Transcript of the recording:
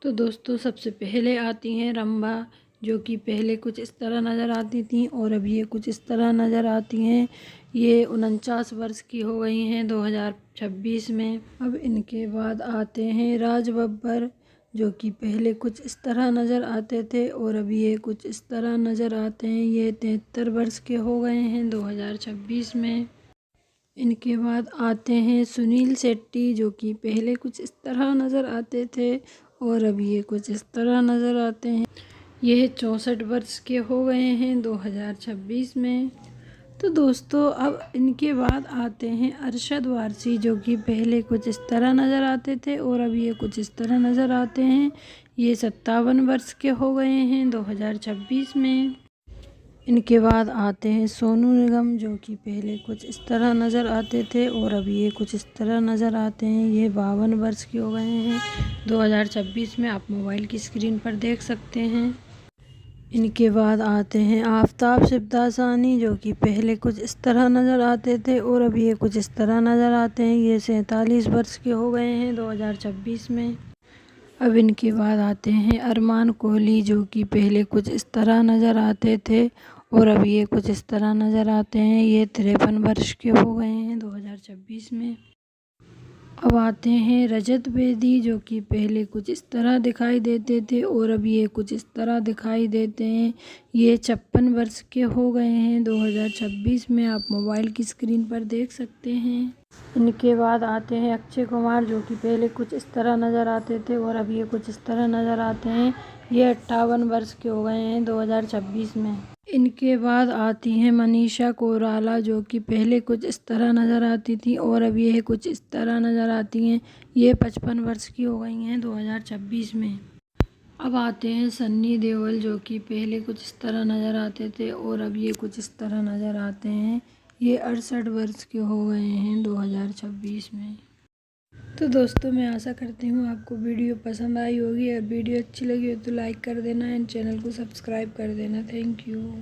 तो दोस्तों सबसे पहले आती हैं रंभा, जो कि पहले कुछ इस तरह नज़र आती थी और अब ये कुछ इस तरह नज़र आती हैं। ये 49 वर्ष की हो गई हैं 2026 में। अब इनके बाद आते हैं राज बब्बर, जो कि पहले कुछ इस तरह नज़र आते थे और अब ये कुछ इस तरह नज़र आते हैं। ये 73 वर्ष के हो गए हैं 2026 में। इनके बाद आते हैं सुनील शेट्टी, जो कि पहले कुछ इस तरह नज़र आते थे और अब ये कुछ इस तरह नज़र आते हैं। यह 64 वर्ष के हो गए हैं 2026 में। तो दोस्तों अब इनके बाद आते हैं अरशद वारसी, जो कि पहले कुछ इस तरह नज़र आते थे और अब ये कुछ इस तरह नज़र आते हैं। ये 57 वर्ष के हो गए हैं 2026 में। इनके बाद आते हैं सोनू निगम, जो कि पहले कुछ इस तरह नज़र आते थे और अब ये कुछ इस तरह नज़र आते हैं। ये 52 वर्ष के हो गए हैं 2026 में। आप मोबाइल की स्क्रीन पर देख सकते हैं। इनके बाद आते हैं आफताब शिवदासानी, जो कि पहले कुछ इस तरह नज़र आते थे और अब ये कुछ इस तरह नज़र आते हैं। ये 47 वर्ष के हो गए हैं 2026 में। अब इनके बाद आते हैं अरमान कोहली, जो कि पहले कुछ इस तरह नज़र आते थे और अब ये कुछ इस तरह नज़र आते हैं। ये 53 वर्ष के हो गए हैं 2026 में। अब आते हैं रजत बेदी, जो कि पहले कुछ इस तरह दिखाई देते थे और अब ये कुछ इस तरह दिखाई देते हैं। ये 56 वर्ष के हो गए हैं 2026 में। आप मोबाइल की स्क्रीन पर देख सकते हैं। इनके बाद आते हैं अक्षय कुमार, जो कि पहले कुछ इस तरह नज़र आते थे और अब ये कुछ इस तरह नज़र आते हैं। ये 58 वर्ष के हो गए हैं 2026 में। इनके बाद आती हैं मनीषा कोइराला, जो कि पहले कुछ इस तरह नज़र आती थी और अब ये कुछ इस तरह नज़र आती हैं। ये 55 वर्ष की हो गई हैं 2026 में। अब आते हैं सन्नी देओल, जो कि पहले कुछ इस तरह नज़र आते थे और अब ये कुछ इस तरह नज़र आते हैं। ये 68 वर्ष के हो गए हैं 2026 में। तो दोस्तों मैं आशा करती हूँ आपको वीडियो पसंद आई होगी। और वीडियो अच्छी लगी हो तो लाइक कर देना एंड चैनल को सब्सक्राइब कर देना। Thank you.